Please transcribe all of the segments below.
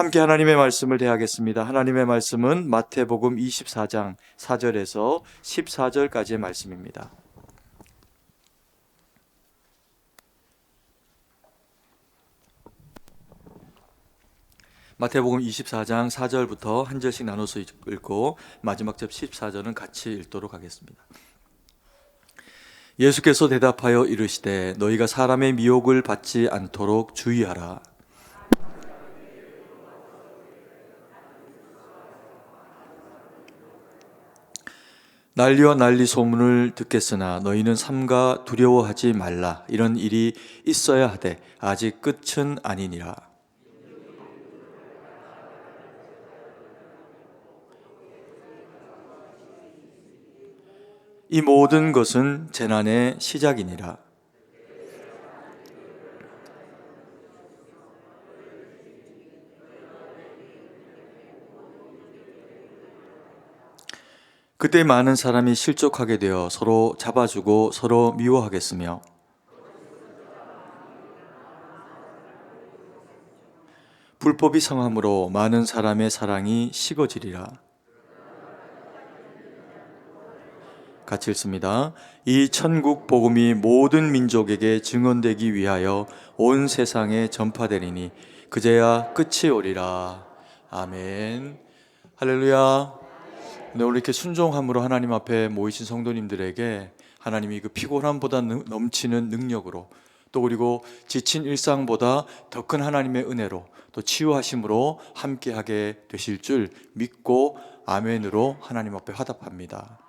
함께 하나님의 말씀을 대하겠습니다. 하나님의 말씀은 마태복음 24장 4절에서 14절까지의 말씀입니다. 마태복음 24장 4절부터 한 절씩 나눠서 읽고 마지막 절 14절은 같이 읽도록 하겠습니다. 예수께서 대답하여 이르시되 너희가 사람의 미혹을 받지 않도록 주의하라. 난리와 난리 소문을 듣겠으나 너희는 삼가 두려워하지 말라. 이런 일이 있어야 하되 아직 끝은 아니니라. 이 모든 것은 재난의 시작이니라. 그때 많은 사람이 실족하게 되어 서로 잡아주고 서로 미워하겠으며 불법이 성함으로 많은 사람의 사랑이 식어지리라. 같이 읽습니다. 이 천국 복음이 모든 민족에게 증언되기 위하여 온 세상에 전파되리니 그제야 끝이 오리라. 아멘. 할렐루야. 네, 오늘 이렇게 순종함으로 하나님 앞에 모이신 성도님들에게 하나님이 그 피곤함보다 넘치는 능력으로 또 그리고 지친 일상보다 더 큰 하나님의 은혜로 또 치유하심으로 함께하게 되실 줄 믿고 아멘으로 하나님 앞에 화답합니다.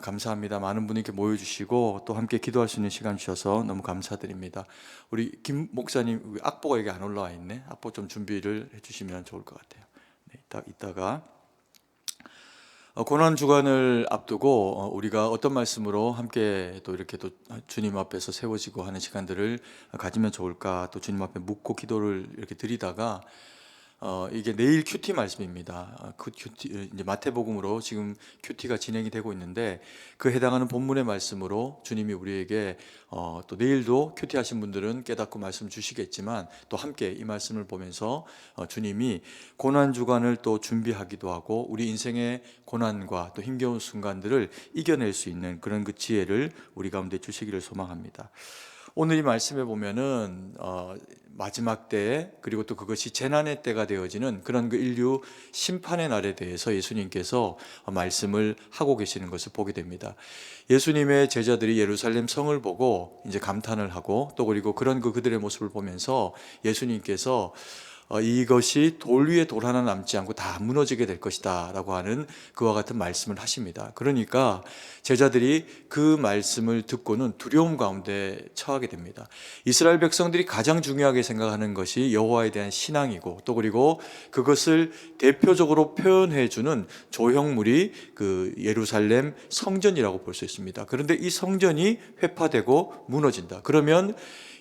감사합니다. 많은 분이 이렇게 모여주시고 또 함께 기도할 수 있는 시간 주셔서 너무 감사드립니다. 우리 김 목사님 악보가 여기 안 올라와 있네. 악보 좀 준비를 해주시면 좋을 것 같아요. 네, 이따가 고난 주간을 앞두고 우리가 어떤 말씀으로 함께 또 이렇게 또 주님 앞에서 세워지고 하는 시간들을 가지면 좋을까 또 주님 앞에 묻고 기도를 이렇게 드리다가 이게 내일 큐티 말씀입니다. 그 큐티 이제 마태복음으로 지금 큐티가 진행이 되고 있는데 그 해당하는 본문의 말씀으로 주님이 우리에게 또 내일도 큐티 하신 분들은 깨닫고 말씀 주시겠지만 또 함께 이 말씀을 보면서 주님이 고난 주간을 또 준비하기도 하고 우리 인생의 고난과 또 힘겨운 순간들을 이겨낼 수 있는 그런 그 지혜를 우리 가운데 주시기를 소망합니다. 오늘 이 말씀에 보면은 마지막 때 그리고 또 그것이 재난의 때가 되어지는 그런 그 인류 심판의 날에 대해서 예수님께서 말씀을 하고 계시는 것을 보게 됩니다. 예수님의 제자들이 예루살렘 성을 보고 이제 감탄을 하고 또 그리고 그런 그들의 모습을 보면서 예수님께서 이것이 돌 위에 돌 하나 남지 않고 다 무너지게 될 것이다 라고 하는 그와 같은 말씀을 하십니다. 그러니까 제자들이 그 말씀을 듣고는 두려움 가운데 처하게 됩니다. 이스라엘 백성들이 가장 중요하게 생각하는 것이 여호와에 대한 신앙이고 또 그리고 그것을 대표적으로 표현해 주는 조형물이 그 예루살렘 성전이라고 볼 수 있습니다. 그런데 이 성전이 회파되고 무너진다. 그러면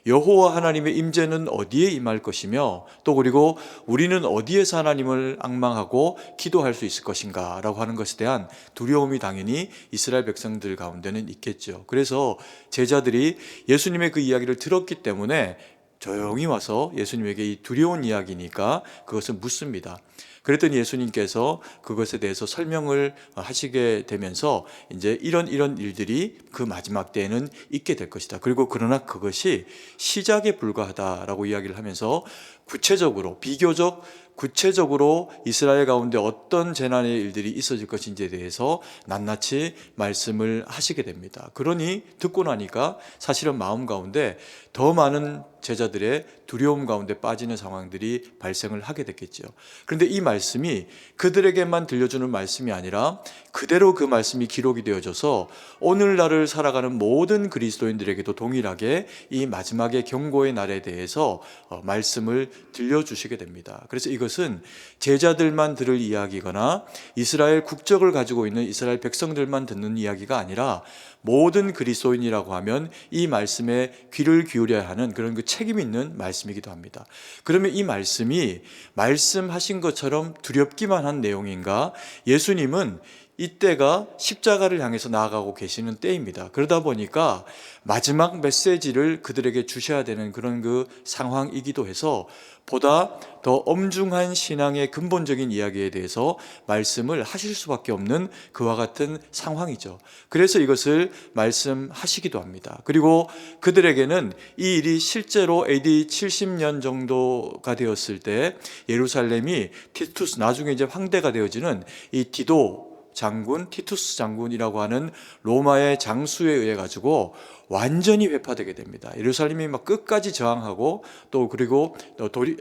여호와 하나님의 임재는 어디에 임할 것이며 또 그리고 우리는 어디에서 하나님을 앙망하고 기도할 수 있을 것인가 라고 하는 것에 대한 두려움이 당연히 이스라엘 백성들 가운데는 있겠죠. 그래서 제자들이 예수님의 그 이야기를 들었기 때문에 조용히 와서 예수님에게 이 두려운 이야기니까 그것을 묻습니다. 그랬더니 예수님께서 그것에 대해서 설명을 하시게 되면서 이제 이런 일들이 그 마지막 때에는 있게 될 것이다. 그리고 그러나 그것이 시작에 불과하다라고 이야기를 하면서 구체적으로 비교적 구체적으로 이스라엘 가운데 어떤 재난의 일들이 있어질 것인지에 대해서 낱낱이 말씀을 하시게 됩니다. 그러니 듣고 나니까 사실은 마음 가운데 더 많은 제자들의 두려움 가운데 빠지는 상황들이 발생을 하게 됐겠죠. 그런데 이 말씀이 그들에게만 들려주는 말씀이 아니라 그대로 그 말씀이 기록이 되어져서 오늘날을 살아가는 모든 그리스도인들에게도 동일하게 이 마지막의 경고의 날에 대해서 말씀을 들려주시게 됩니다. 그래서 이것은 제자들만 들을 이야기거나 이스라엘 국적을 가지고 있는 이스라엘 백성들만 듣는 이야기가 아니라 모든 그리스도인이라고 하면 이 말씀에 귀를 기울여야 하는 그런 그 책임 있는 말씀이기도 합니다. 그러면 이 말씀이 말씀하신 것처럼 두렵기만 한 내용인가? 예수님은 이때가 십자가를 향해서 나아가고 계시는 때입니다. 그러다 보니까 마지막 메시지를 그들에게 주셔야 되는 그런 그 상황이기도 해서 보다 더 엄중한 신앙의 근본적인 이야기에 대해서 말씀을 하실 수밖에 없는 그와 같은 상황이죠. 그래서 이것을 말씀하시기도 합니다. 그리고 그들에게는 이 일이 실제로 AD 70년 정도가 되었을 때 예루살렘이 티투스, 나중에 이제 황대가 되어지는 이 디도 장군, 티투스 장군이라고 하는 로마의 장수에 의해 가지고 완전히 회파되게 됩니다. 예루살렘이 막 끝까지 저항하고 또 그리고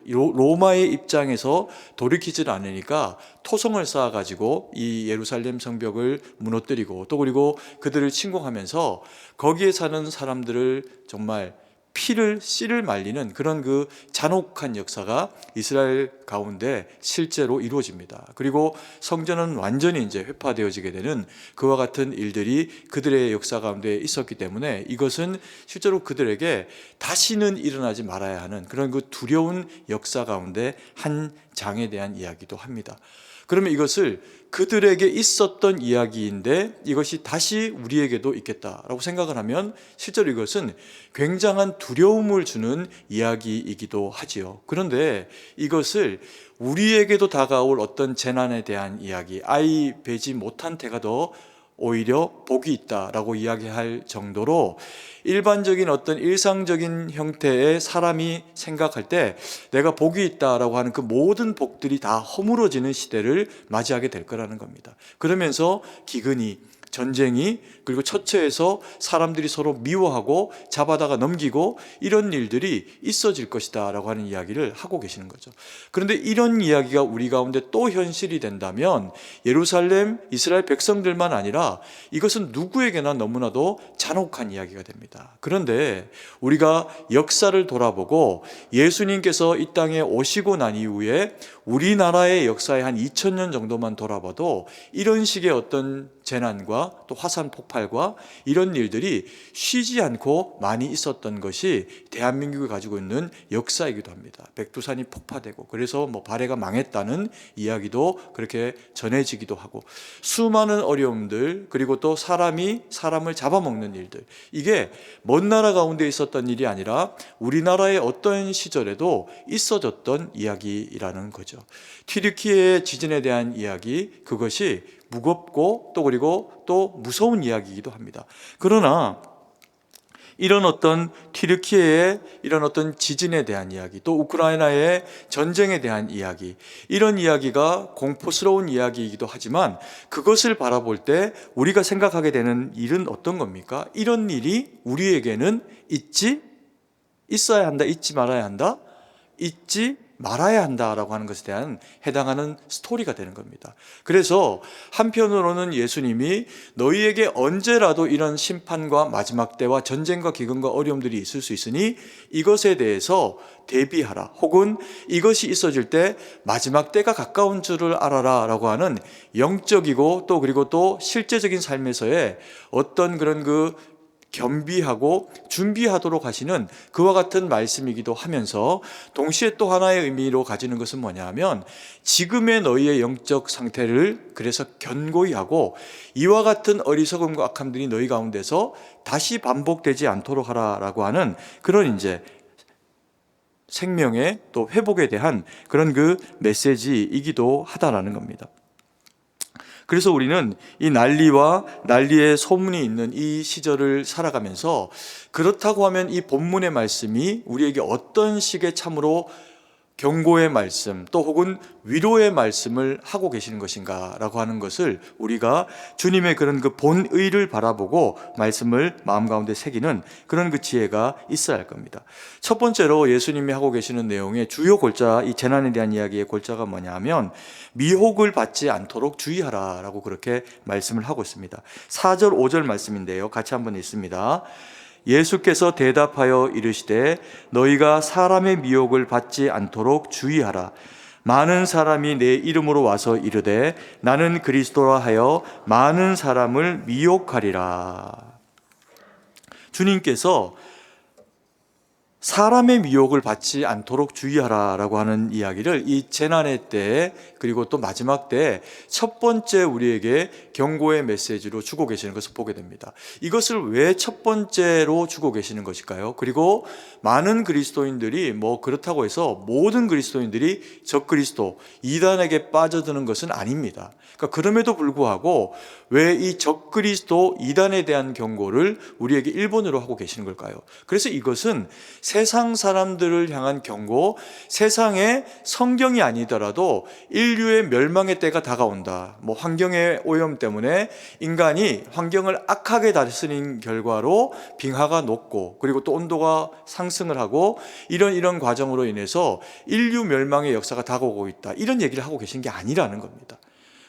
로마의 입장에서 돌이키질 않으니까 토성을 쌓아 가지고 이 예루살렘 성벽을 무너뜨리고 또 그리고 그들을 침공하면서 거기에 사는 사람들을 정말 씨를 말리는 그런 그 잔혹한 역사가 이스라엘 가운데 실제로 이루어집니다. 그리고 성전은 완전히 이제 회파되어지게 되는 그와 같은 일들이 그들의 역사 가운데 있었기 때문에 이것은 실제로 그들에게 다시는 일어나지 말아야 하는 그런 그 두려운 역사 가운데 한 장에 대한 이야기도 합니다. 그러면 이것을 그들에게 있었던 이야기인데 이것이 다시 우리에게도 있겠다라고 생각을 하면 실제로 이것은 굉장한 두려움을 주는 이야기이기도 하지요. 그런데 이것을 우리에게도 다가올 어떤 재난에 대한 이야기, 아이 베지 못한 태가 더 오히려 복이 있다라고 이야기할 정도로 일반적인 어떤 일상적인 형태의 사람이 생각할 때 내가 복이 있다라고 하는 그 모든 복들이 다 허물어지는 시대를 맞이하게 될 거라는 겁니다. 그러면서 기근이, 전쟁이, 그리고 처처에서 사람들이 서로 미워하고 잡아다가 넘기고 이런 일들이 있어질 것이다 라고 하는 이야기를 하고 계시는 거죠. 그런데 이런 이야기가 우리 가운데 또 현실이 된다면 예루살렘, 이스라엘 백성들만 아니라 이것은 누구에게나 너무나도 잔혹한 이야기가 됩니다. 그런데 우리가 역사를 돌아보고 예수님께서 이 땅에 오시고 난 이후에 우리나라의 역사의 한 2000년 정도만 돌아봐도 이런 식의 어떤 재난과 또 화산 폭발과 이런 일들이 쉬지 않고 많이 있었던 것이 대한민국이 가지고 있는 역사이기도 합니다. 백두산이 폭파되고 그래서 발해가 망했다는 이야기도 그렇게 전해지기도 하고 수많은 어려움들 그리고 또 사람이 사람을 잡아먹는 일들 이게 먼 나라 가운데 있었던 일이 아니라 우리나라의 어떤 시절에도 있어졌던 이야기라는 거죠. 튀르키예의 지진에 대한 이야기 그것이 무겁고 또 그리고 또 무서운 이야기이기도 합니다. 그러나 이런 어떤 튀르키예의 이런 어떤 지진에 대한 이야기 또 우크라이나의 전쟁에 대한 이야기 이런 이야기가 공포스러운 이야기이기도 하지만 그것을 바라볼 때 우리가 생각하게 되는 일은 어떤 겁니까? 이런 일이 우리에게는 있어야 한다, 있지 말아야 한다, 있지 말아야 한다라고 하는 것에 대한 해당하는 스토리가 되는 겁니다. 그래서 한편으로는 예수님이 너희에게 언제라도 이런 심판과 마지막 때와 전쟁과 기근과 어려움들이 있을 수 있으니 이것에 대해서 대비하라 혹은 이것이 있어질 때 마지막 때가 가까운 줄을 알아라 라고 하는 영적이고 또 그리고 또 실제적인 삶에서의 어떤 그런 그 겸비하고 준비하도록 하시는 그와 같은 말씀이기도 하면서 동시에 또 하나의 의미로 가지는 것은 뭐냐면 지금의 너희의 영적 상태를 그래서 견고히 하고 이와 같은 어리석음과 악함들이 너희 가운데서 다시 반복되지 않도록 하라라고 하는 그런 이제 생명의 또 회복에 대한 그런 그 메시지이기도 하다라는 겁니다. 그래서 우리는 이 난리의 소문이 있는 이 시절을 살아가면서 그렇다고 하면 이 본문의 말씀이 우리에게 어떤 식의 참으로 경고의 말씀 또 혹은 위로의 말씀을 하고 계시는 것인가 라고 하는 것을 우리가 주님의 그런 그 본의를 바라보고 말씀을 마음 가운데 새기는 그런 그 지혜가 있어야 할 겁니다. 첫 번째로 예수님이 하고 계시는 내용의 주요 골자, 이 재난에 대한 이야기의 골자가 뭐냐 하면 미혹을 받지 않도록 주의하라 라고 그렇게 말씀을 하고 있습니다. 4절 5절 말씀인데요, 같이 한번 읽습니다. 예수께서 대답하여 이르시되 너희가 사람의 미혹을 받지 않도록 주의하라. 많은 사람이 내 이름으로 와서 이르되 나는 그리스도라 하여 많은 사람을 미혹하리라. 주님께서 사람의 미혹을 받지 않도록 주의하라라고 하는 이야기를 이 재난의 때 그리고 또 마지막 때 첫 번째 우리에게 경고의 메시지로 주고 계시는 것을 보게 됩니다. 이것을 왜 첫 번째로 주고 계시는 것일까요? 그리고 많은 그리스도인들이 뭐 그렇다고 해서 모든 그리스도인들이 적그리스도 이단에게 빠져드는 것은 아닙니다. 그러니까 그럼에도 불구하고 왜 이 적그리스도 이단에 대한 경고를 우리에게 1번으로 하고 계시는 걸까요? 그래서 이것은 세상 사람들을 향한 경고, 세상에 성경이 아니더라도 인류의 멸망의 때가 다가온다. 뭐 환경의 오염 때문에 인간이 환경을 악하게 다스린 결과로 빙하가 녹고 그리고 또 온도가 상승을 하고 이런 과정으로 인해서 인류 멸망의 역사가 다가오고 있다. 이런 얘기를 하고 계신 게 아니라는 겁니다.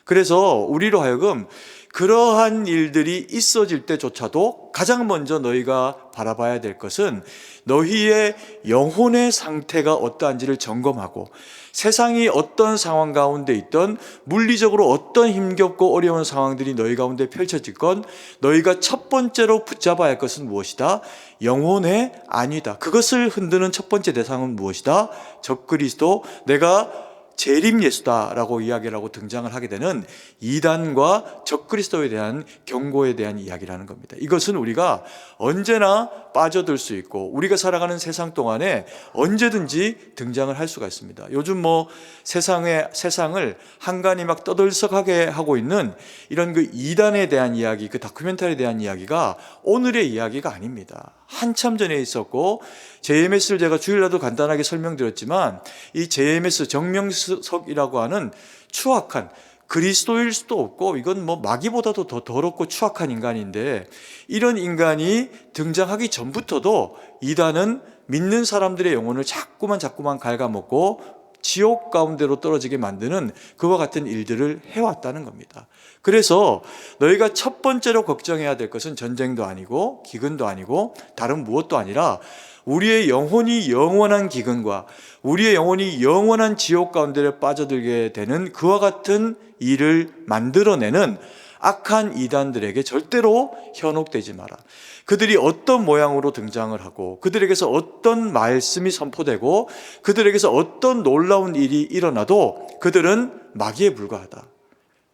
그래서 우리로 하여금 그러한 일들이 있어질 때조차도 가장 먼저 너희가 바라봐야 될 것은 너희의 영혼의 상태가 어떠한지를 점검하고 세상이 어떤 상황 가운데 있던 물리적으로 어떤 힘겹고 어려운 상황들이 너희 가운데 펼쳐질건 너희가 첫 번째로 붙잡아야 할 것은 무엇이다? 영혼의 안위다. 그것을 흔드는 첫 번째 대상은 무엇이다? 적그리스도, 내가 재림 예수다라고 이야기를 하고 등장을 하게 되는 이단과 적그리스도에 대한 경고에 대한 이야기라는 겁니다. 이것은 우리가 언제나 빠져들 수 있고 우리가 살아가는 세상 동안에 언제든지 등장을 할 수가 있습니다. 요즘 뭐 세상을 한간이 막 떠들썩하게 하고 있는 이런 그 이단에 대한 이야기, 그 다큐멘터리에 대한 이야기가 오늘의 이야기가 아닙니다. 한참 전에 있었고 JMS를 제가 주일날도 간단하게 설명드렸지만 이 JMS 정명석이라고 하는 추악한 그리스도일 수도 없고 이건 뭐 마귀보다도 더 더럽고 추악한 인간인데 이런 인간이 등장하기 전부터도 이단은 믿는 사람들의 영혼을 자꾸만 갉아먹고 지옥 가운데로 떨어지게 만드는 그와 같은 일들을 해왔다는 겁니다. 그래서 너희가 첫 번째로 걱정해야 될 것은 전쟁도 아니고 기근도 아니고 다른 무엇도 아니라 우리의 영혼이 영원한 기근과 우리의 영혼이 영원한 지옥 가운데를 빠져들게 되는 그와 같은 일을 만들어내는 악한 이단들에게 절대로 현혹되지 마라. 그들이 어떤 모양으로 등장을 하고 그들에게서 어떤 말씀이 선포되고 그들에게서 어떤 놀라운 일이 일어나도 그들은 마귀에 불과하다.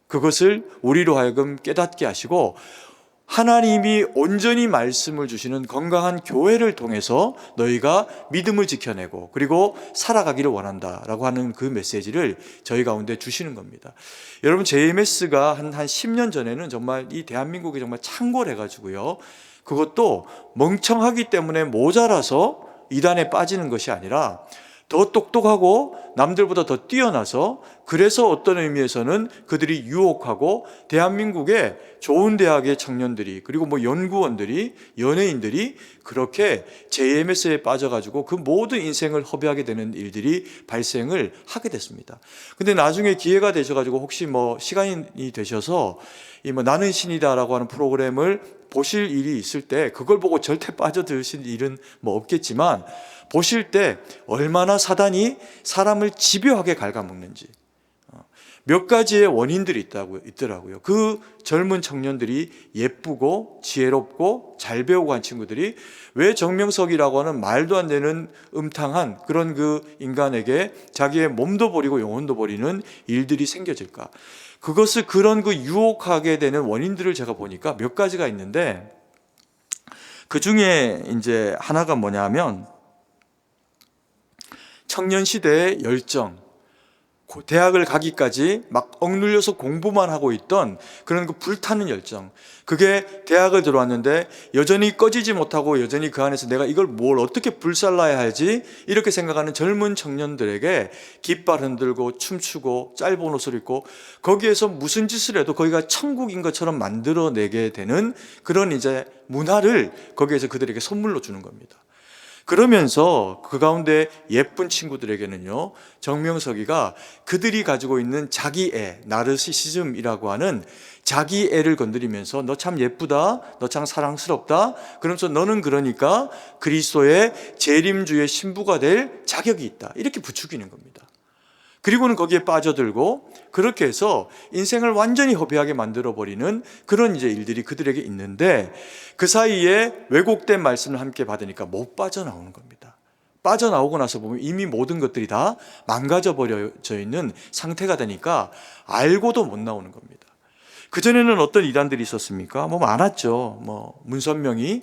그것을 우리로 하여금 깨닫게 하시고 하나님이 온전히 말씀을 주시는 건강한 교회를 통해서 너희가 믿음을 지켜내고 그리고 살아가기를 원한다라고 하는 그 메시지를 저희 가운데 주시는 겁니다. 여러분 JMS가 한 10년 전에는 정말 이 대한민국이 정말 창궐해가지고요. 그것도 멍청하기 때문에 모자라서 이단에 빠지는 것이 아니라 더 똑똑하고 남들보다 더 뛰어나서 그래서 어떤 의미에서는 그들이 유혹하고 대한민국의 좋은 대학의 청년들이 그리고 뭐 연구원들이 연예인들이 그렇게 JMS에 빠져가지고 그 모든 인생을 허비하게 되는 일들이 발생을 하게 됐습니다. 근데 나중에 기회가 되셔가지고 혹시 뭐 시간이 되셔서 이 뭐 나는 신이다라고 하는 프로그램을 보실 일이 있을 때 그걸 보고 절대 빠져드실 일은 뭐 없겠지만 보실 때 얼마나 사단이 사람을 집요하게 갉아먹는지 몇 가지의 원인들이 있더라고요. 그 젊은 청년들이 예쁘고 지혜롭고 잘 배우고 한 친구들이 왜 정명석이라고 하는 말도 안 되는 음탕한 그런 그 인간에게 자기의 몸도 버리고 영혼도 버리는 일들이 생겨질까? 그것을 그런 그 유혹하게 되는 원인들을 제가 보니까 몇 가지가 있는데 그 중에 이제 하나가 뭐냐면 청년 시대의 열정, 대학을 가기까지 막 억눌려서 공부만 하고 있던 그런 그 불타는 열정, 그게 대학을 들어왔는데 여전히 꺼지지 못하고 여전히 그 안에서 내가 이걸 뭘 어떻게 불살라야 할지 이렇게 생각하는 젊은 청년들에게 깃발 흔들고 춤추고 짧은 옷을 입고 거기에서 무슨 짓을 해도 거기가 천국인 것처럼 만들어내게 되는 그런 이제 문화를 거기에서 그들에게 선물로 주는 겁니다. 그러면서 그 가운데 예쁜 친구들에게는요, 정명석이가 그들이 가지고 있는 자기애, 나르시시즘이라고 하는 자기애를 건드리면서 너 참 예쁘다, 너 참 사랑스럽다, 그러면서 너는 그러니까 그리스도의 재림주의 신부가 될 자격이 있다, 이렇게 부추기는 겁니다. 그리고는 거기에 빠져들고 그렇게 해서 인생을 완전히 허비하게 만들어버리는 그런 이제 일들이 그들에게 있는데 그 사이에 왜곡된 말씀을 함께 받으니까 못 빠져나오는 겁니다. 빠져나오고 나서 보면 이미 모든 것들이 다 망가져 버려져 있는 상태가 되니까 알고도 못 나오는 겁니다. 그전에는 어떤 이단들이 있었습니까? 뭐 많았죠. 뭐 문선명이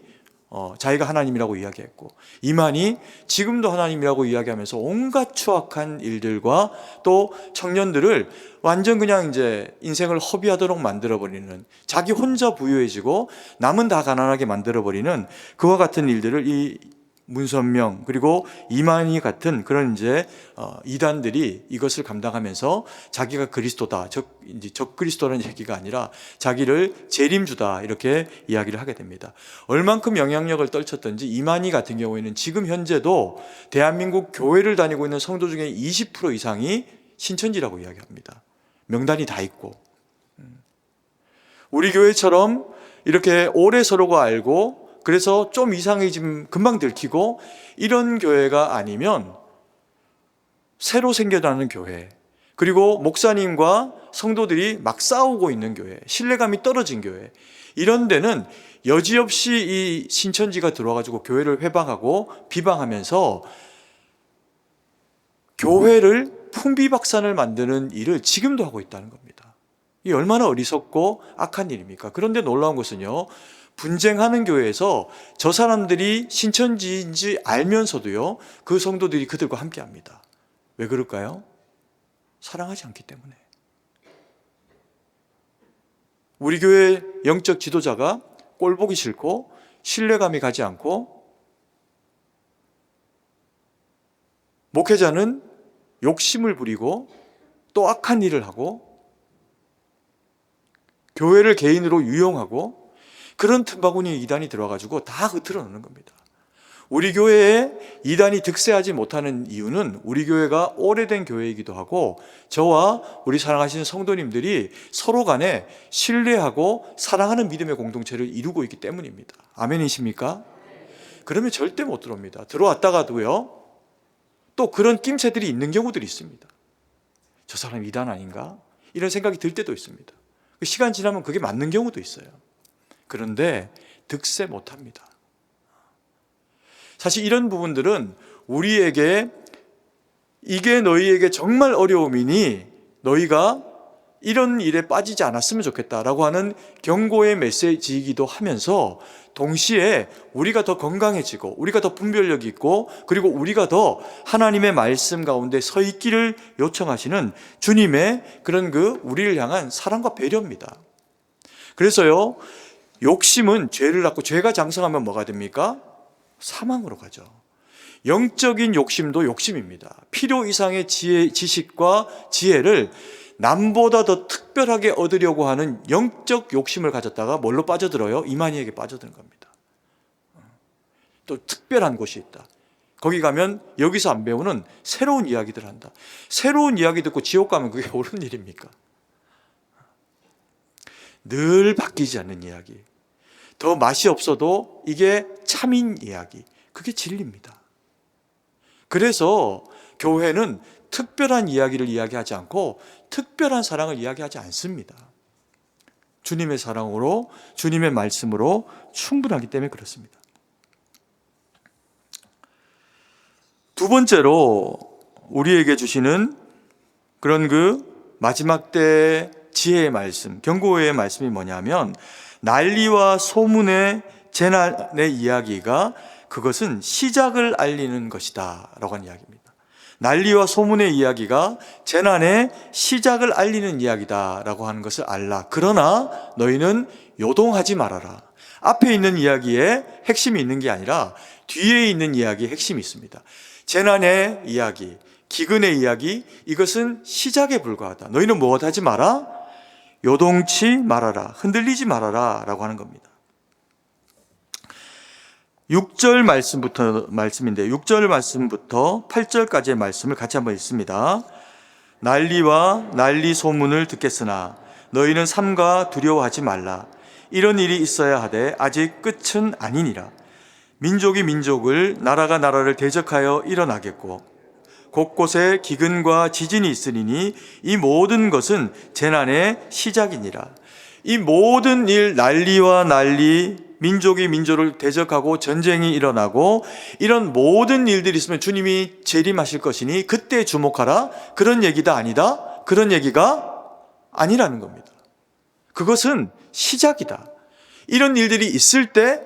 자기가 하나님이라고 이야기했고, 이만희 지금도 하나님이라고 이야기하면서 온갖 추악한 일들과 또 청년들을 완전 그냥 이제 인생을 허비하도록 만들어버리는, 자기 혼자 부유해지고 남은 다 가난하게 만들어버리는 그와 같은 일들을 이 문선명 그리고 이만희 같은 그런 이제 이단들이 이것을 감당하면서 자기가 그리스도다, 이제 적 그리스도라는 얘기가 아니라 자기를 재림주다 이렇게 이야기를 하게 됩니다. 얼만큼 영향력을 떨쳤던지 이만희 같은 경우에는 지금 현재도 대한민국 교회를 다니고 있는 성도 중에 20% 이상이 신천지라고 이야기합니다. 명단이 다 있고, 우리 교회처럼 이렇게 오래 서로가 알고 그래서 좀 이상해지면 금방 들키고 이런 교회가 아니면 새로 생겨나는 교회, 그리고 목사님과 성도들이 막 싸우고 있는 교회, 신뢰감이 떨어진 교회, 이런 데는 여지없이 이 신천지가 들어와가지고 교회를 회방하고 비방하면서 교회를 풍비박산을 만드는 일을 지금도 하고 있다는 겁니다. 이게 얼마나 어리석고 악한 일입니까? 그런데 놀라운 것은요, 분쟁하는 교회에서 저 사람들이 신천지인지 알면서도요, 그 성도들이 그들과 함께 합니다. 왜 그럴까요? 사랑하지 않기 때문에. 우리 교회 영적 지도자가 꼴 보기 싫고 신뢰감이 가지 않고, 목회자는 욕심을 부리고 또 악한 일을 하고 교회를 개인으로 유용하고, 그런 틈바구니에 이단이 들어와가지고 다 흐트러 놓는 겁니다. 우리 교회에 이단이 득세하지 못하는 이유는 우리 교회가 오래된 교회이기도 하고, 저와 우리 사랑하시는 성도님들이 서로 간에 신뢰하고 사랑하는 믿음의 공동체를 이루고 있기 때문입니다. 아멘이십니까? 그러면 절대 못 들어옵니다. 들어왔다가도요, 또 그런 낌새들이 있는 경우들이 있습니다. 저 사람 이단 아닌가? 이런 생각이 들 때도 있습니다. 시간 지나면 그게 맞는 경우도 있어요. 그런데 득세 못합니다. 사실 이런 부분들은 우리에게 이게 너희에게 정말 어려움이니 너희가 이런 일에 빠지지 않았으면 좋겠다라고 하는 경고의 메시지이기도 하면서, 동시에 우리가 더 건강해지고 우리가 더 분별력이 있고 그리고 우리가 더 하나님의 말씀 가운데 서 있기를 요청하시는 주님의 그런 우리를 향한 사랑과 배려입니다. 그래서요, 욕심은 죄를 낳고 죄가 장성하면 뭐가 됩니까? 사망으로 가죠. 영적인 욕심도 욕심입니다. 필요 이상의 지식과 지혜를 남보다 더 특별하게 얻으려고 하는 영적 욕심을 가졌다가 뭘로 빠져들어요? 이만희에게 빠져드는 겁니다. 또 특별한 곳이 있다. 거기 가면 여기서 안 배우는 새로운 이야기들 한다. 새로운 이야기 듣고 지옥 가면 그게 옳은 일입니까? 늘 바뀌지 않는 이야기, 더 맛이 없어도 이게 참인 이야기, 그게 진리입니다. 그래서 교회는 특별한 이야기를 이야기하지 않고 특별한 사랑을 이야기하지 않습니다. 주님의 사랑으로, 주님의 말씀으로 충분하기 때문에 그렇습니다. 두 번째로 우리에게 주시는 그런 마지막 때 지혜의 말씀, 경고의 말씀이 뭐냐면, 난리와 소문의 재난의 이야기가 그것은 시작을 알리는 것이다 라고 하는 이야기입니다. 난리와 소문의 이야기가 재난의 시작을 알리는 이야기다 라고 하는 것을 알라. 그러나 너희는 요동하지 말아라. 앞에 있는 이야기에 핵심이 있는 게 아니라 뒤에 있는 이야기에 핵심이 있습니다. 재난의 이야기, 기근의 이야기, 이것은 시작에 불과하다. 너희는 무엇하지 마라? 요동치 말아라, 흔들리지 말아라 라고 하는 겁니다. 6절 말씀인데 6절 말씀부터 8절까지의 말씀을 같이 한번 읽습니다. 난리와 난리 소문을 듣겠으나 너희는 삼가 두려워하지 말라. 이런 일이 있어야 하되 아직 끝은 아니니라. 민족이 민족을, 나라가 나라를 대적하여 일어나겠고 곳곳에 기근과 지진이 있으리니 이 모든 것은 재난의 시작이니라. 이 모든 일, 난리와 난리, 민족이 민족을 대적하고 전쟁이 일어나고 이런 모든 일들이 있으면 주님이 재림하실 것이니 그때 주목하라. 그런 얘기다 아니다? 그런 얘기가 아니라는 겁니다. 그것은 시작이다. 이런 일들이 있을 때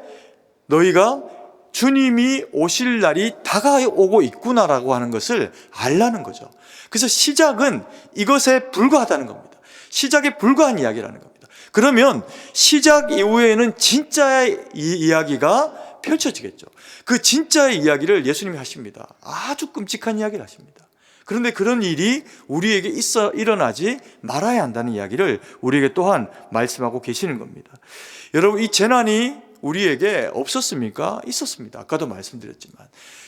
너희가 주님이 오실 날이 다가오고 있구나라고 하는 것을 알라는 거죠. 그래서 시작은 이것에 불과하다는 겁니다. 시작에 불과한 이야기라는 겁니다. 그러면 시작 이후에는 진짜의 이야기가 펼쳐지겠죠. 그 진짜의 이야기를 예수님이 하십니다. 아주 끔찍한 이야기를 하십니다. 그런데 그런 일이 우리에게 일어나지 말아야 한다는 이야기를 우리에게 또한 말씀하고 계시는 겁니다. 여러분, 이 재난이 우리에게 없었습니까? 있었습니다. 아까도 말씀드렸지만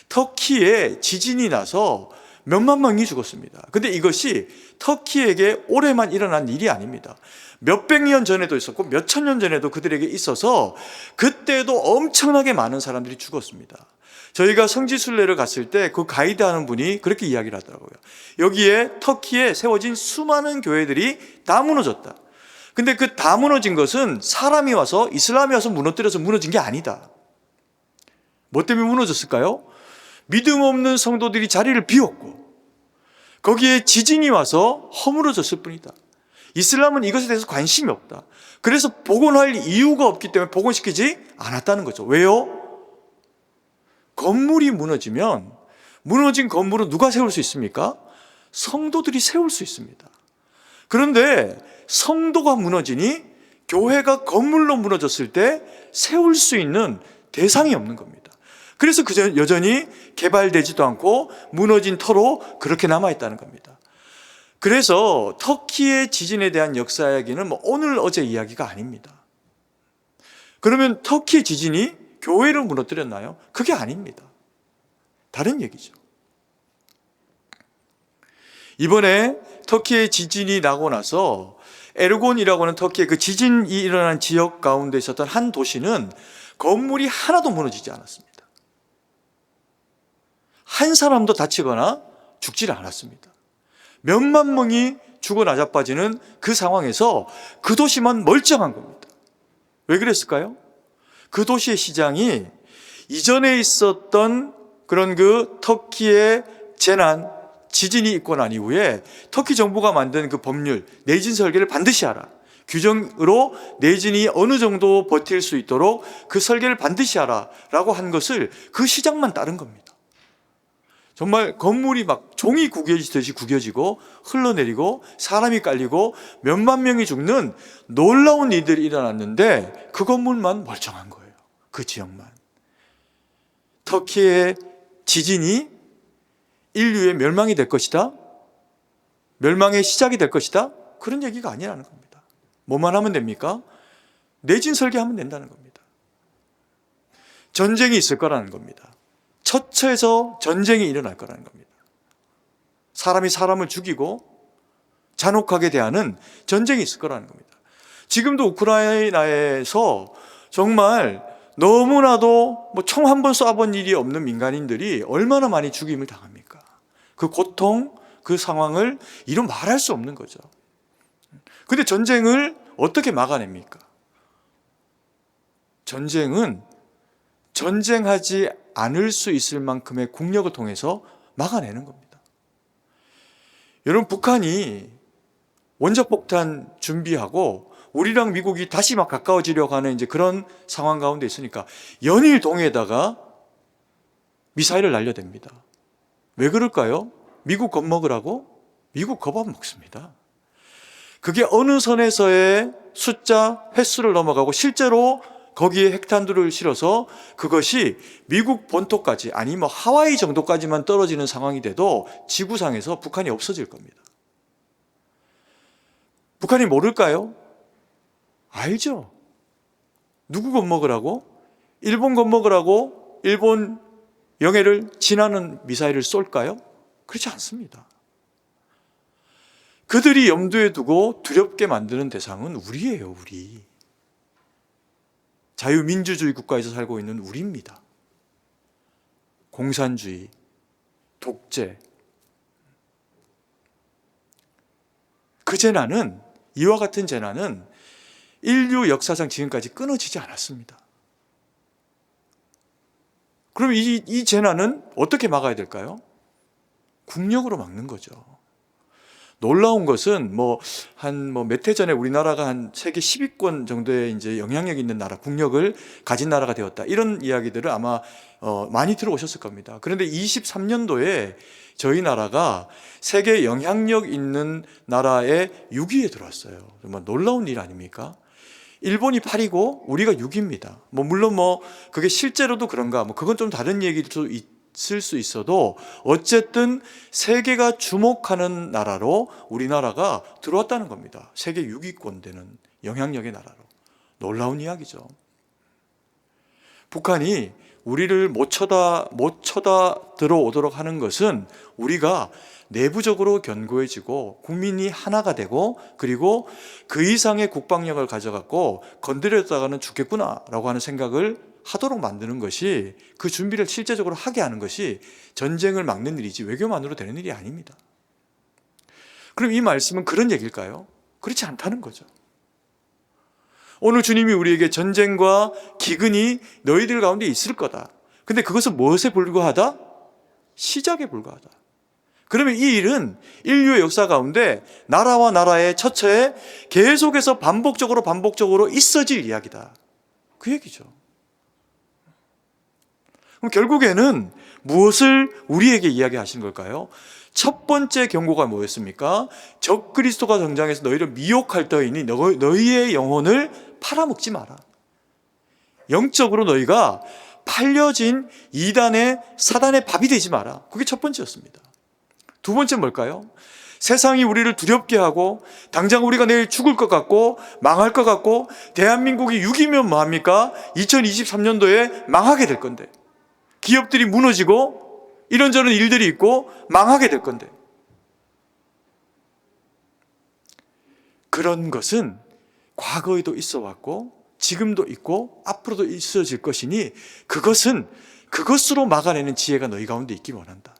터키에 지진이 나서 몇만 명이 죽었습니다. 근데 이것이 터키에게 올해만 일어난 일이 아닙니다. 몇백 년 전에도 있었고 몇천 년 전에도 그들에게 있어서 그때도 엄청나게 많은 사람들이 죽었습니다. 저희가 성지순례를 갔을 때 그 가이드 하는 분이 그렇게 이야기를 하더라고요. 여기에 터키에 세워진 수많은 교회들이 다 무너졌다. 근데 그 다 무너진 것은 사람이 와서 이슬람이 와서 무너뜨려서 무너진 게 아니다. 뭐 때문에 무너졌을까요? 믿음 없는 성도들이 자리를 비웠고 거기에 지진이 와서 허물어졌을 뿐이다. 이슬람은 이것에 대해서 관심이 없다. 그래서 복원할 이유가 없기 때문에 복원시키지 않았다는 거죠. 왜요? 건물이 무너지면 무너진 건물은 누가 세울 수 있습니까? 성도들이 세울 수 있습니다. 그런데 성도가 무너지니 교회가 건물로 무너졌을 때 세울 수 있는 대상이 없는 겁니다. 그래서 여전히 개발되지도 않고 무너진 터로 그렇게 남아있다는 겁니다. 그래서 터키의 지진에 대한 역사 이야기는 오늘 어제 이야기가 아닙니다. 그러면 터키의 지진이 교회를 무너뜨렸나요? 그게 아닙니다. 다른 얘기죠. 이번에 터키의 지진이 나고 나서 에르곤이라고 하는 터키의 그 지진이 일어난 지역 가운데 있었던 한 도시는 건물이 하나도 무너지지 않았습니다. 한 사람도 다치거나 죽지를 않았습니다. 몇만 명이 죽어 나자빠지는 그 상황에서 그 도시만 멀쩡한 겁니다. 왜 그랬을까요? 그 도시의 시장이 이전에 있었던 그런 그 터키의 재난, 지진이 있고 난 이후에 터키 정부가 만든 그 법률, 내진 설계를 반드시 하라. 규정으로 내진이 어느 정도 버틸 수 있도록 그 설계를 반드시 하라 라고 한 것을 그 시장만 따른 겁니다. 정말 건물이 막 종이 구겨지듯이 구겨지고 흘러내리고 사람이 깔리고 몇만 명이 죽는 놀라운 일들이 일어났는데 그 건물만 멀쩡한 거예요. 그 지역만. 터키의 지진이 인류의 멸망이 될 것이다? 멸망의 시작이 될 것이다? 그런 얘기가 아니라는 겁니다. 뭐만 하면 됩니까? 내진 설계하면 된다는 겁니다. 전쟁이 있을 거라는 겁니다. 처처에서 전쟁이 일어날 거라는 겁니다. 사람이 사람을 죽이고 잔혹하게 대하는 전쟁이 있을 거라는 겁니다. 지금도 우크라이나에서 정말 너무나도 총 한 번 쏴본 일이 없는 민간인들이 얼마나 많이 죽임을 당합니까? 그 고통, 그 상황을 이루 말할 수 없는 거죠. 근데 전쟁을 어떻게 막아냅니까? 전쟁은 전쟁하지 않을 수 있을 만큼의 국력을 통해서 막아내는 겁니다. 여러분, 북한이 원자폭탄 준비하고 우리랑 미국이 다시 막 가까워지려고 하는 이제 그런 상황 가운데 있으니까 연일 동해에다가 미사일을 날려댑니다. 왜 그럴까요? 미국 겁먹으라고? 미국 겁안 먹습니다. 그게 어느 선에서의 숫자, 횟수를 넘어가고 실제로 거기에 핵탄두를 실어서 그것이 미국 본토까지, 아니 하와이 정도까지만 떨어지는 상황이 돼도 지구상에서 북한이 없어질 겁니다. 북한이 모를까요? 알죠. 누구 겁먹으라고? 일본 겁먹으라고 일본 영해를 지나는 미사일을 쏠까요? 그렇지 않습니다. 그들이 염두에 두고 두렵게 만드는 대상은 우리예요, 우리. 자유민주주의 국가에서 살고 있는 우리입니다. 공산주의, 독재. 그 재난은, 이와 같은 재난은 인류 역사상 지금까지 끊어지지 않았습니다. 그럼 이 재난은 어떻게 막아야 될까요? 국력으로 막는 거죠. 놀라운 것은 몇 해 전에 우리나라가 한 세계 10위권 정도의 이제 영향력 있는 나라, 국력을 가진 나라가 되었다. 이런 이야기들을 아마 많이 들어오셨을 겁니다. 그런데 23년도에 저희 나라가 세계 영향력 있는 나라의 6위에 들어왔어요. 정말 놀라운 일 아닙니까? 일본이 8위고 우리가 6위입니다. 물론 그게 실제로도 그런가? 그건 좀 다른 얘기일 수 있을 수 있어도 어쨌든 세계가 주목하는 나라로 우리나라가 들어왔다는 겁니다. 세계 6위권 되는 영향력의 나라로. 놀라운 이야기죠. 북한이 우리를 못 쳐다 들어오도록 하는 것은 우리가 내부적으로 견고해지고 국민이 하나가 되고 그리고 그 이상의 국방력을 가져갖고 건드렸다가는 죽겠구나라고 하는 생각을 하도록 만드는 것이, 그 준비를 실제적으로 하게 하는 것이 전쟁을 막는 일이지 외교만으로 되는 일이 아닙니다. 그럼 이 말씀은 그런 얘기일까요? 그렇지 않다는 거죠. 오늘 주님이 우리에게 전쟁과 기근이 너희들 가운데 있을 거다. 근데 그것은 무엇에 불과하다? 시작에 불과하다. 그러면 이 일은 인류의 역사 가운데 나라와 나라의 처처에 계속해서 반복적으로 있어질 이야기다. 그 얘기죠. 그럼 결국에는 무엇을 우리에게 이야기하신 걸까요? 첫 번째 경고가 뭐였습니까? 적그리스도가 등장해서 너희를 미혹할 터이니 너희의 영혼을 팔아먹지 마라. 영적으로 너희가 팔려진 이단의 사단의 밥이 되지 마라. 그게 첫 번째였습니다. 두 번째 뭘까요? 세상이 우리를 두렵게 하고 당장 우리가 내일 죽을 것 같고 망할 것 같고 대한민국이 6이면 뭐합니까? 2023년도에 망하게 될 건데, 기업들이 무너지고 이런저런 일들이 있고 망하게 될 건데, 그런 것은 과거에도 있어 왔고 지금도 있고 앞으로도 있어질 것이니 그것으로 막아내는 지혜가 너희 가운데 있기 원한다.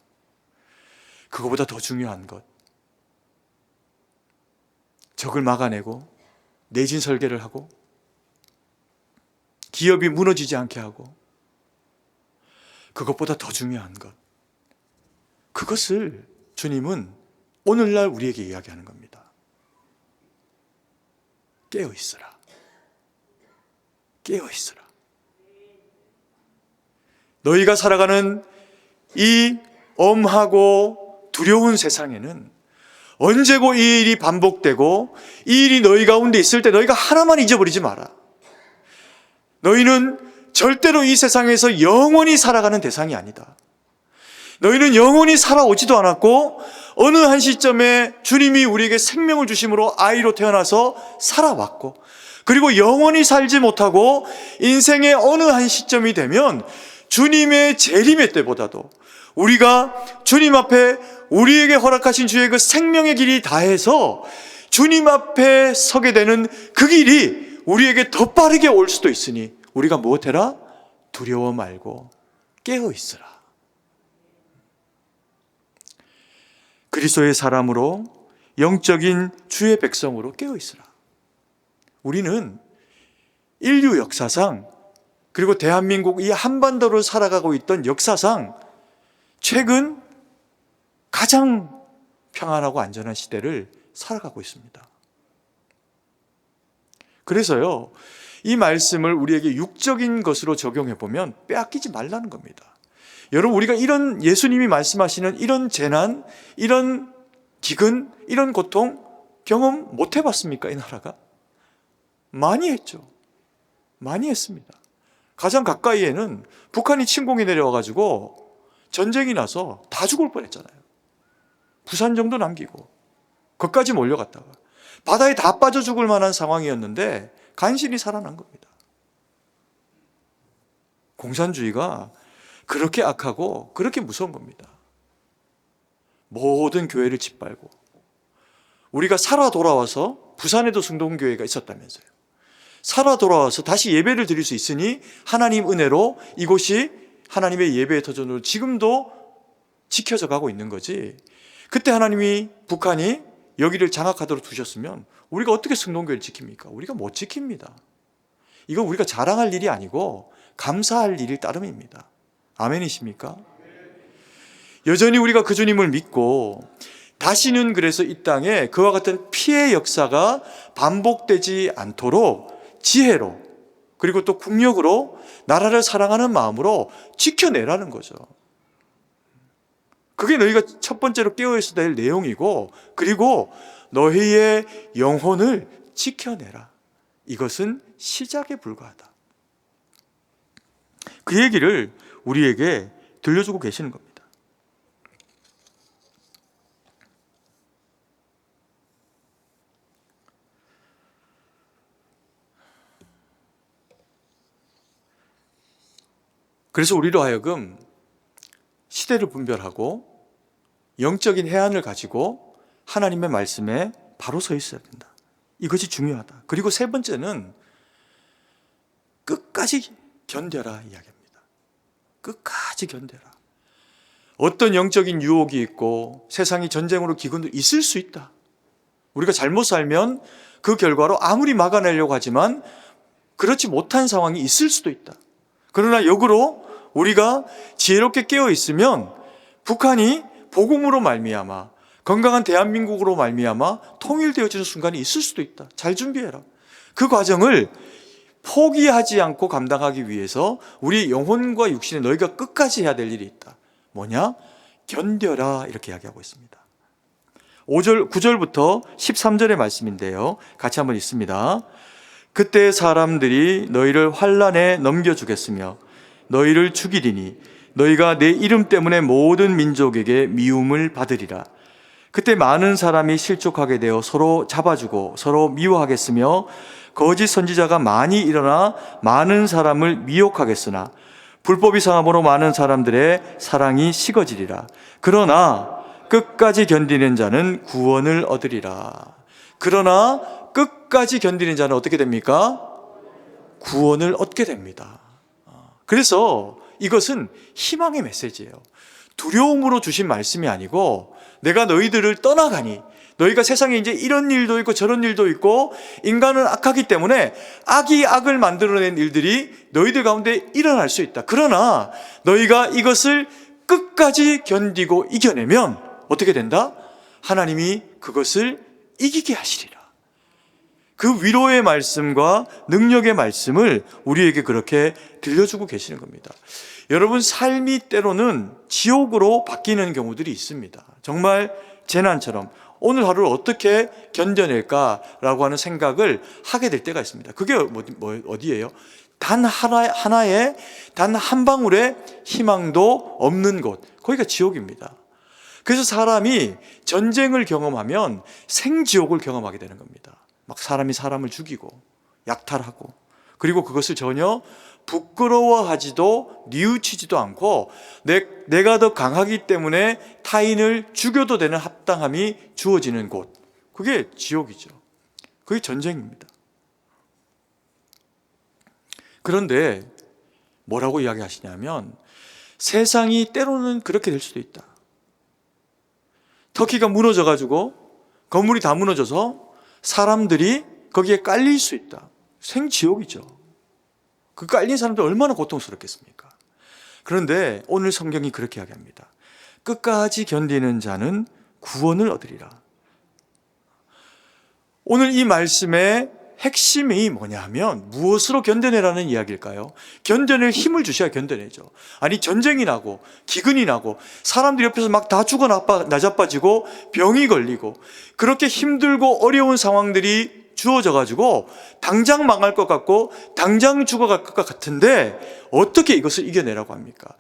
그거보다 더 중요한 것, 적을 막아내고 내진 설계를 하고 기업이 무너지지 않게 하고, 그것보다 더 중요한 것, 그것을 주님은 오늘날 우리에게 이야기하는 겁니다. 깨어있으라. 깨어있으라. 너희가 살아가는 이 엄하고 두려운 세상에는 언제고 이 일이 반복되고 이 일이 너희 가운데 있을 때 너희가 하나만 잊어버리지 마라. 너희는 절대로 이 세상에서 영원히 살아가는 대상이 아니다. 너희는 영원히 살아오지도 않았고 어느 한 시점에 주님이 우리에게 생명을 주심으로 아이로 태어나서 살아왔고, 그리고 영원히 살지 못하고 인생의 어느 한 시점이 되면 주님의 재림의 때보다도 우리가 주님 앞에 우리에게 허락하신 주의 그 생명의 길이 다해서 주님 앞에 서게 되는 그 길이 우리에게 더 빠르게 올 수도 있으니 우리가 무엇해라? 두려워 말고 깨어 있으라. 그리스도의 사람으로 영적인 주의 백성으로 깨어 있으라. 우리는 인류 역사상, 그리고 대한민국 이 한반도를 살아가고 있던 역사상 최근 가장 평안하고 안전한 시대를 살아가고 있습니다. 그래서요, 이 말씀을 우리에게 육적인 것으로 적용해 보면 빼앗기지 말라는 겁니다. 여러분, 우리가 이런 예수님이 말씀하시는 이런 재난, 이런 기근, 이런 고통 경험 못 해봤습니까? 이 나라가 많이 했죠. 많이 했습니다. 가장 가까이에는 북한이 침공이 내려와가지고 전쟁이 나서 다 죽을 뻔했잖아요. 부산 정도 남기고 거기까지 몰려갔다가 바다에 다 빠져 죽을 만한 상황이었는데 간신히 살아난 겁니다. 공산주의가 그렇게 악하고 그렇게 무서운 겁니다. 모든 교회를 짓밟고, 우리가 살아 돌아와서 부산에도 승동교회가 있었다면서요. 살아 돌아와서 다시 예배를 드릴 수 있으니 하나님 은혜로 이곳이 하나님의 예배의 터전으로 지금도 지켜져 가고 있는 거지, 그때 하나님이 북한이 여기를 장악하도록 두셨으면 우리가 어떻게 승동교회를 지킵니까? 우리가 못 지킵니다. 이건 우리가 자랑할 일이 아니고 감사할 일일 따름입니다. 아멘이십니까? 여전히 우리가 그 주님을 믿고 다시는 그래서 이 땅에 그와 같은 피해 역사가 반복되지 않도록 지혜로 그리고 또 국력으로 나라를 사랑하는 마음으로 지켜내라는 거죠. 그게 너희가 첫 번째로 깨어있어야 될 내용이고, 그리고 너희의 영혼을 지켜내라. 이것은 시작에 불과하다. 그 얘기를 우리에게 들려주고 계시는 겁니다. 그래서 우리로 하여금 시대를 분별하고 영적인 해안을 가지고 하나님의 말씀에 바로 서 있어야 된다. 이것이 중요하다. 그리고 세 번째는 끝까지 견뎌라 이야기합니다. 끝까지 견뎌라. 어떤 영적인 유혹이 있고 세상이 전쟁으로 기근도 있을 수 있다. 우리가 잘못 살면 그 결과로 아무리 막아내려고 하지만 그렇지 못한 상황이 있을 수도 있다. 그러나 역으로 우리가 지혜롭게 깨어 있으면 북한이 복음으로 말미암아 건강한 대한민국으로 말미암아 통일되어지는 순간이 있을 수도 있다. 잘 준비해라. 그 과정을 포기하지 않고 감당하기 위해서 우리 영혼과 육신에 너희가 끝까지 해야 될 일이 있다. 뭐냐? 견뎌라 이렇게 이야기하고 있습니다. 9절부터 13절의 말씀인데요. 같이 한번 읽습니다. 그때 사람들이 너희를 환난에 넘겨주겠으며 너희를 죽이리니 너희가 내 이름 때문에 모든 민족에게 미움을 받으리라. 그때 많은 사람이 실족하게 되어 서로 잡아주고 서로 미워하겠으며 거짓 선지자가 많이 일어나 많은 사람을 미혹하겠으나 불법이 상함으로 많은 사람들의 사랑이 식어지리라. 그러나 끝까지 견디는 자는 구원을 얻으리라. 그러나 끝까지 견디는 자는 어떻게 됩니까? 구원을 얻게 됩니다. 그래서 이것은 희망의 메시지예요. 두려움으로 주신 말씀이 아니고 내가 너희들을 떠나가니 너희가 세상에 이제 이런 일도 있고 저런 일도 있고 인간은 악하기 때문에 악이 악을 만들어낸 일들이 너희들 가운데 일어날 수 있다. 그러나 너희가 이것을 끝까지 견디고 이겨내면 어떻게 된다? 하나님이 그것을 이기게 하시리라. 그 위로의 말씀과 능력의 말씀을 우리에게 그렇게 들려주고 계시는 겁니다. 여러분, 삶이 때로는 지옥으로 바뀌는 경우들이 있습니다. 정말 재난처럼 오늘 하루를 어떻게 견뎌낼까라고 하는 생각을 하게 될 때가 있습니다. 그게 어디예요? 단 하나의 단 한 방울의 희망도 없는 곳, 거기가 지옥입니다. 그래서 사람이 전쟁을 경험하면 생지옥을 경험하게 되는 겁니다. 막 사람이 사람을 죽이고 약탈하고, 그리고 그것을 전혀 부끄러워하지도 뉘우치지도 않고 내가 더 강하기 때문에 타인을 죽여도 되는 합당함이 주어지는 곳, 그게 지옥이죠. 그게 전쟁입니다. 그런데 뭐라고 이야기하시냐면 세상이 때로는 그렇게 될 수도 있다. 터키가 무너져가지고 건물이 다 무너져서 사람들이 거기에 깔릴 수 있다. 생지옥이죠. 그 깔린 사람들 얼마나 고통스럽겠습니까? 그런데 오늘 성경이 그렇게 이야기합니다. 끝까지 견디는 자는 구원을 얻으리라. 오늘 이 말씀의 핵심이 뭐냐 하면 무엇으로 견뎌내라는 이야기일까요? 견뎌낼 힘을 주셔야 견뎌내죠. 아니, 전쟁이 나고 기근이 나고 사람들이 옆에서 막 다 죽어 나자빠지고 병이 걸리고 그렇게 힘들고 어려운 상황들이 주어져 가지고 당장 망할 것 같고 당장 죽어갈 것 같은데 어떻게 이것을 이겨내라고 합니까?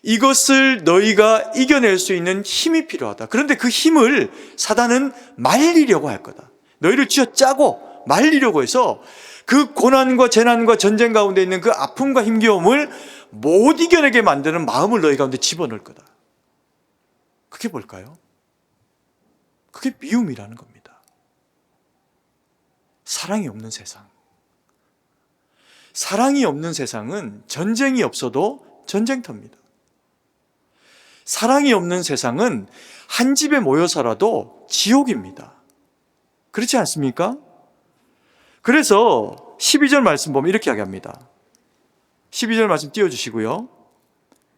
이것을 너희가 이겨낼 수 있는 힘이 필요하다. 그런데 그 힘을 사단은 말리려고 할 거다. 너희를 쥐어짜고 말리려고 해서 그 고난과 재난과 전쟁 가운데 있는 그 아픔과 힘겨움을 못 이겨내게 만드는 마음을 너희 가운데 집어넣을 거다. 그게 뭘까요? 그게 미움이라는 겁니다. 사랑이 없는 세상. 사랑이 없는 세상은 전쟁이 없어도 전쟁터입니다. 사랑이 없는 세상은 한 집에 모여 살아도 지옥입니다. 그렇지 않습니까? 그래서 12절 말씀 보면 이렇게 이야기합니다. 12절 말씀 띄워주시고요.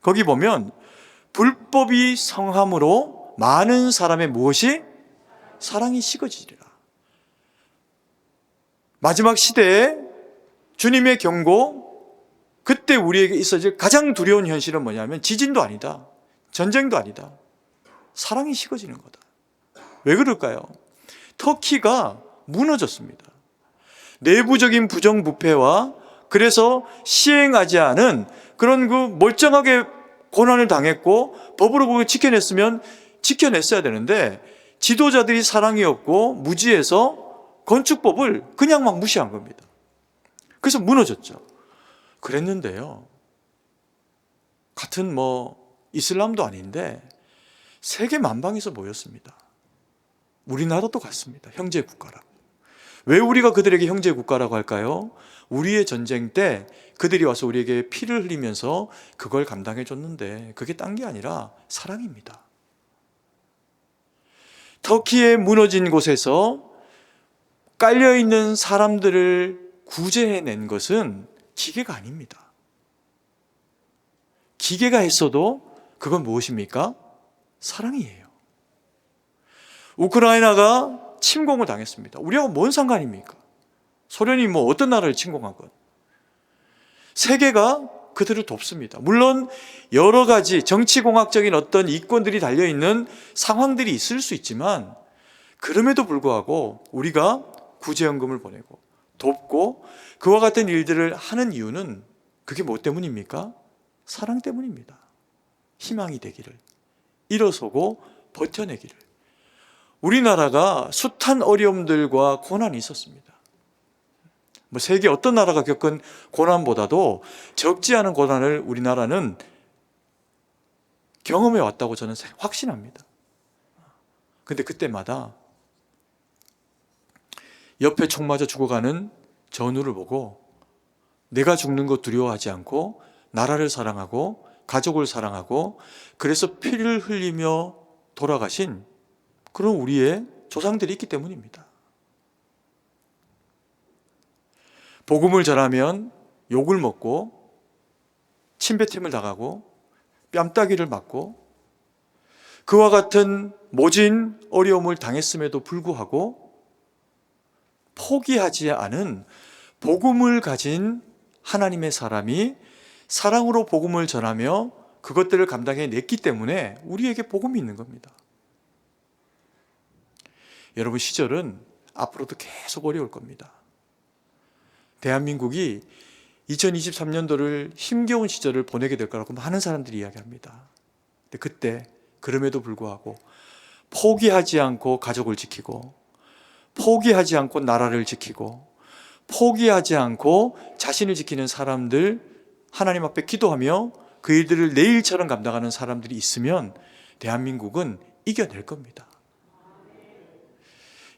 거기 보면 불법이 성함으로 많은 사람의 무엇이? 사랑이 식어지리라. 마지막 시대에 주님의 경고, 그때 우리에게 있어질 가장 두려운 현실은 뭐냐면 지진도 아니다, 전쟁도 아니다, 사랑이 식어지는 거다. 왜 그럴까요? 터키가 무너졌습니다. 내부적인 부정부패와 그래서 시행하지 않은 그런 멀쩡하게 고난을 당했고 법으로 그걸 지켜냈어야 되는데 지도자들이 사랑이 없고 무지해서 건축법을 그냥 막 무시한 겁니다. 그래서 무너졌죠. 그랬는데요, 같은 이슬람도 아닌데 세계 만방에서 모였습니다. 우리나라도 같습니다. 형제 국가라고. 왜 우리가 그들에게 형제 국가라고 할까요? 우리의 전쟁 때 그들이 와서 우리에게 피를 흘리면서 그걸 감당해 줬는데 그게 딴 게 아니라 사랑입니다. 터키의 무너진 곳에서 깔려있는 사람들을 구제해낸 것은 기계가 아닙니다. 기계가 했어도 그건 무엇입니까? 사랑이에요. 우크라이나가 침공을 당했습니다. 우리하고 뭔 상관입니까? 소련이 어떤 나라를 침공하건 세계가 그들을 돕습니다. 물론 여러 가지 정치공학적인 어떤 이권들이 달려있는 상황들이 있을 수 있지만 그럼에도 불구하고 우리가 구제연금을 보내고 돕고 그와 같은 일들을 하는 이유는 그게 뭐 때문입니까? 사랑 때문입니다. 희망이 되기를, 일어서고 버텨내기를. 우리나라가 숱한 어려움들과 고난이 있었습니다. 세계 어떤 나라가 겪은 고난보다도 적지 않은 고난을 우리나라는 경험해 왔다고 저는 확신합니다. 근데 그때마다 옆에 총 맞아 죽어가는 전우를 보고 내가 죽는 거 두려워하지 않고 나라를 사랑하고 가족을 사랑하고 그래서 피를 흘리며 돌아가신 그런 우리의 조상들이 있기 때문입니다. 복음을 전하면 욕을 먹고 침뱉음을 당하고 뺨따기를 맞고 그와 같은 모진 어려움을 당했음에도 불구하고 포기하지 않은 복음을 가진 하나님의 사람이 사랑으로 복음을 전하며 그것들을 감당해냈기 때문에 우리에게 복음이 있는 겁니다. 여러분, 시절은 앞으로도 계속 어려울 겁니다. 대한민국이 2023년도를 힘겨운 시절을 보내게 될 거라고 많은 사람들이 이야기합니다. 근데 그때 그럼에도 불구하고 포기하지 않고 가족을 지키고 포기하지 않고 나라를 지키고 포기하지 않고 자신을 지키는 사람들, 하나님 앞에 기도하며 그 일들을 내일처럼 감당하는 사람들이 있으면 대한민국은 이겨낼 겁니다.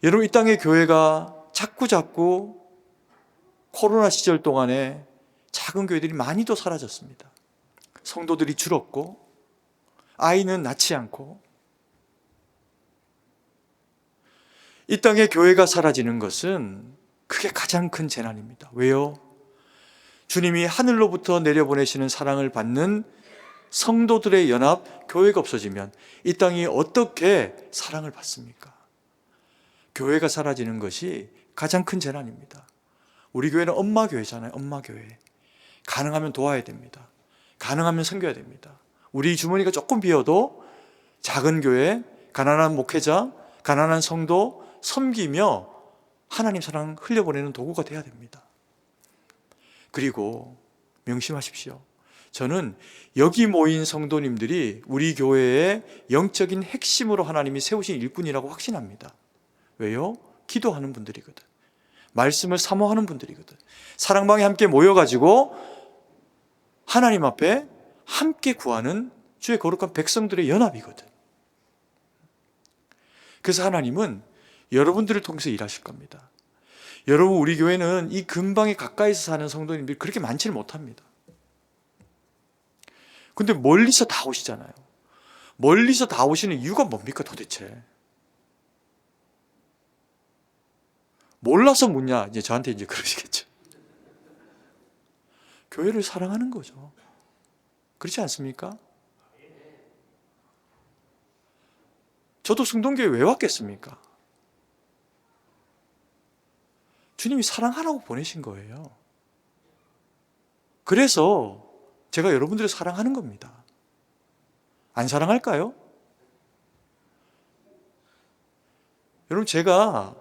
여러분, 이 땅의 교회가 자꾸 코로나 시절 동안에 작은 교회들이 많이 더 사라졌습니다. 성도들이 줄었고 아이는 낳지 않고 이 땅의 교회가 사라지는 것은 그게 가장 큰 재난입니다. 왜요? 주님이 하늘로부터 내려보내시는 사랑을 받는 성도들의 연합, 교회가 없어지면 이 땅이 어떻게 사랑을 받습니까? 교회가 사라지는 것이 가장 큰 재난입니다. 우리 교회는 엄마 교회잖아요. 엄마 교회. 가능하면 도와야 됩니다. 가능하면 섬겨야 됩니다. 우리 주머니가 조금 비어도 작은 교회, 가난한 목회자, 가난한 성도 섬기며 하나님 사랑 흘려보내는 도구가 돼야 됩니다. 그리고 명심하십시오. 저는 여기 모인 성도님들이 우리 교회의 영적인 핵심으로 하나님이 세우신 일꾼이라고 확신합니다. 왜요? 기도하는 분들이거든. 말씀을 사모하는 분들이거든. 사랑방에 함께 모여가지고 하나님 앞에 함께 구하는 주의 거룩한 백성들의 연합이거든. 그래서 하나님은 여러분들을 통해서 일하실 겁니다. 여러분, 우리 교회는 이 근방에 가까이서 사는 성도님들이 그렇게 많지는 못합니다. 근데 멀리서 다 오시잖아요. 멀리서 다 오시는 이유가 뭡니까 도대체? 몰라서 묻냐? 이제 저한테 그러시겠죠. 교회를 사랑하는 거죠. 그렇지 않습니까? 저도 승동교회 왜 왔겠습니까? 주님이 사랑하라고 보내신 거예요. 그래서 제가 여러분들을 사랑하는 겁니다. 안 사랑할까요? 여러분, 제가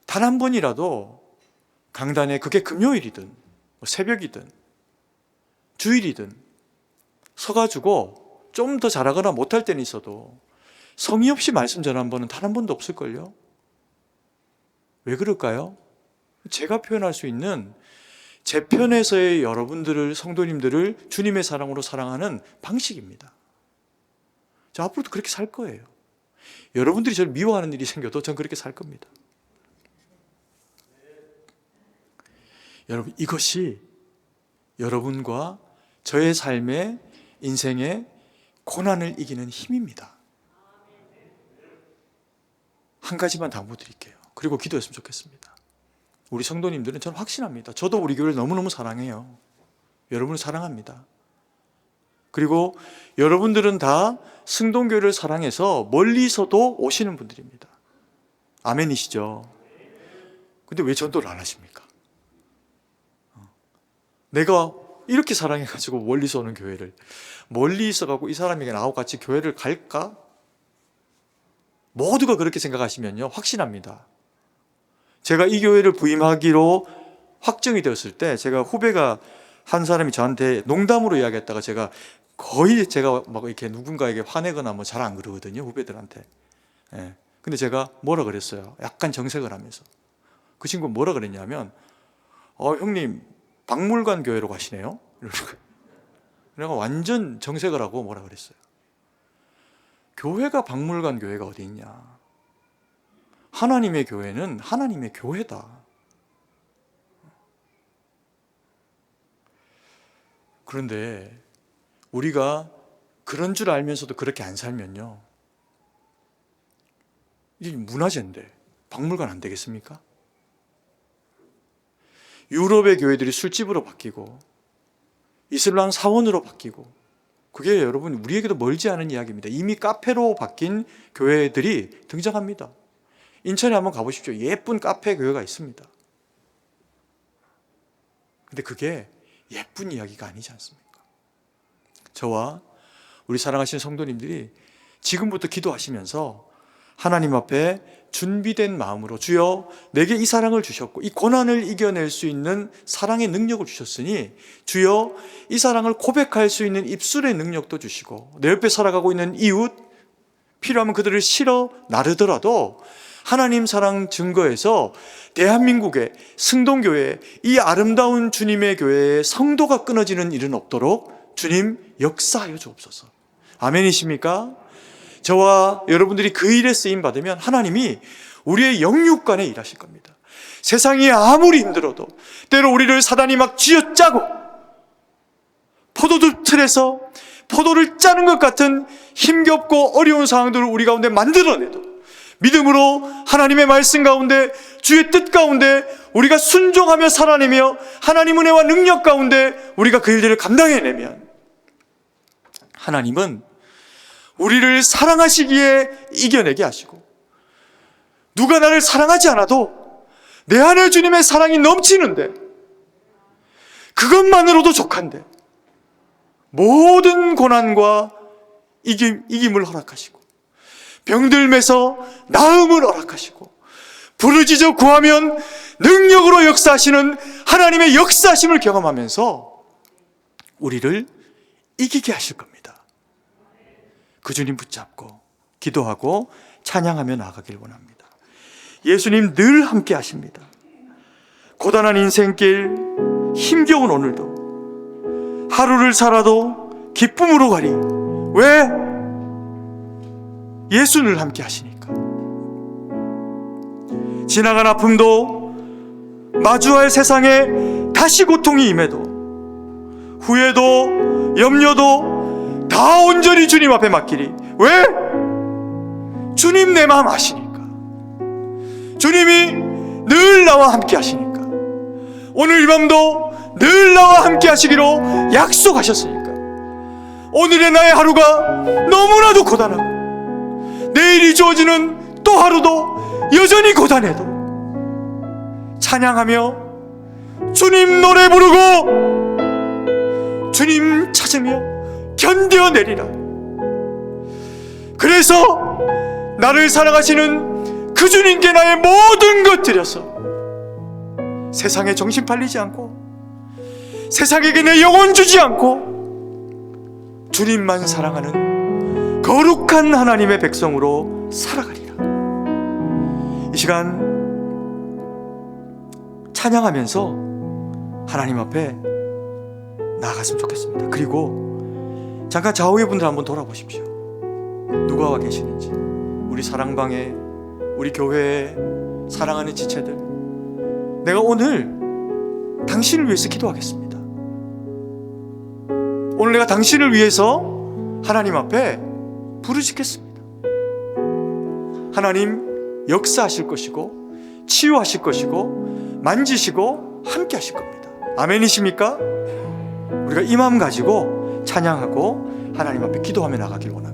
단 한 번이라도 강단에, 그게 금요일이든 새벽이든 주일이든 서가지고 좀 더 잘하거나 못할 때는 있어도 성의 없이 말씀 전한 번은 단 한 번도 없을걸요? 왜 그럴까요? 제가 표현할 수 있는 제 편에서의 여러분들을, 성도님들을 주님의 사랑으로 사랑하는 방식입니다. 저 앞으로도 그렇게 살 거예요. 여러분들이 저를 미워하는 일이 생겨도 전 그렇게 살 겁니다. 여러분, 이것이 여러분과 저의 삶의, 인생의 고난을 이기는 힘입니다. 한 가지만 당부드릴게요. 그리고 기도했으면 좋겠습니다. 우리 성도님들은 저는 확신합니다. 저도 우리 교회를 너무너무 사랑해요. 여러분을 사랑합니다. 그리고 여러분들은 다 승동교회를 사랑해서 멀리서도 오시는 분들입니다. 아멘이시죠? 근데 왜 전도를 안 하십니까? 내가 이렇게 사랑해가지고 멀리서 오는 교회를, 멀리 있어가지고 이 사람에게 나하고 같이 교회를 갈까? 모두가 그렇게 생각하시면요, 확신합니다. 제가 이 교회를 부임하기로 확정이 되었을 때, 제가 후배가 한 사람이 저한테 농담으로 이야기했다가 제가 거의 제가 막 이렇게 누군가에게 화내거나 뭐 잘 안 그러거든요, 후배들한테. 예. 근데 제가 뭐라 그랬어요? 약간 정색을 하면서. 그 친구가 뭐라 그랬냐면, 형님, 박물관 교회로 가시네요? 내가 완전 정색을 하고 뭐라 그랬어요? 교회가 박물관 교회가 어디 있냐? 하나님의 교회는 하나님의 교회다. 그런데 우리가 그런 줄 알면서도 그렇게 안 살면요, 이게 문화재인데 박물관 안 되겠습니까? 유럽의 교회들이 술집으로 바뀌고 이슬람 사원으로 바뀌고, 그게 여러분 우리에게도 멀지 않은 이야기입니다. 이미 카페로 바뀐 교회들이 등장합니다. 인천에 한번 가보십시오. 예쁜 카페 교회가 있습니다. 근데 그게 예쁜 이야기가 아니지 않습니까? 저와 우리 사랑하시는 성도님들이 지금부터 기도하시면서 하나님 앞에 준비된 마음으로, 주여 내게 이 사랑을 주셨고 이 고난을 이겨낼 수 있는 사랑의 능력을 주셨으니 주여 이 사랑을 고백할 수 있는 입술의 능력도 주시고, 내 옆에 살아가고 있는 이웃, 필요하면 그들을 실어 나르더라도 하나님 사랑 증거해서 대한민국의 승동교회, 이 아름다운 주님의 교회의 성도가 끊어지는 일은 없도록 주님 역사하여 주옵소서. 아멘이십니까? 저와 여러분들이 그 일에 쓰임 받으면 하나님이 우리의 영육간에 일하실 겁니다. 세상이 아무리 힘들어도, 때로 우리를 사단이 막 쥐어짜고 포도즙 틀에서 포도를 짜는 것 같은 힘겹고 어려운 상황들을 우리 가운데 만들어내도 믿음으로 하나님의 말씀 가운데, 주의 뜻 가운데 우리가 순종하며 살아내며 하나님 은혜와 능력 가운데 우리가 그 일들을 감당해내면 하나님은 우리를 사랑하시기에 이겨내게 하시고, 누가 나를 사랑하지 않아도 내 안에 주님의 사랑이 넘치는데, 그것만으로도 족한데 모든 고난과 이김을 허락하시고, 병들매서 나음을 허락하시고, 부르짖어 구하면 능력으로 역사하시는 하나님의 역사하심을 경험하면서 우리를 이기게 하실 겁니다. 그 주님 붙잡고 기도하고 찬양하며 나아가길 원합니다. 예수님 늘 함께 하십니다. 고단한 인생길, 힘겨운 오늘도 하루를 살아도 기쁨으로 가리. 왜? 예수 늘 함께 하시니까. 지나간 아픔도, 마주할 세상에 다시 고통이 임해도, 후회도 염려도 다 온전히 주님 앞에 맡기리. 왜? 주님 내 마음 아시니까. 주님이 늘 나와 함께 하시니까. 오늘 이 밤도 늘 나와 함께 하시기로 약속하셨으니까 오늘의 나의 하루가 너무나도 고단하고 내일이 주어지는 또 하루도 여전히 고단해도 찬양하며 주님 노래 부르고 주님 찾으며 견뎌내리라. 그래서 나를 사랑하시는 그 주님께 나의 모든 것 드려서 세상에 정신 팔리지 않고 세상에게 내 영혼 주지 않고 주님만 사랑하는 거룩한 하나님의 백성으로 살아가리라. 이 시간 찬양하면서 하나님 앞에 나아갔으면 좋겠습니다. 그리고 잠깐 좌우의 분들 한번 돌아보십시오. 누가 와 계시는지, 우리 사랑방에, 우리 교회에, 사랑하는 지체들, 내가 오늘 당신을 위해서 기도하겠습니다. 오늘 내가 당신을 위해서 하나님 앞에 부르짖겠습니다. 하나님 역사하실 것이고 치유하실 것이고 만지시고 함께 하실 겁니다. 아멘이십니까? 우리가 이 마음 가지고 찬양하고 하나님 앞에 기도하며 나가길 원합니다.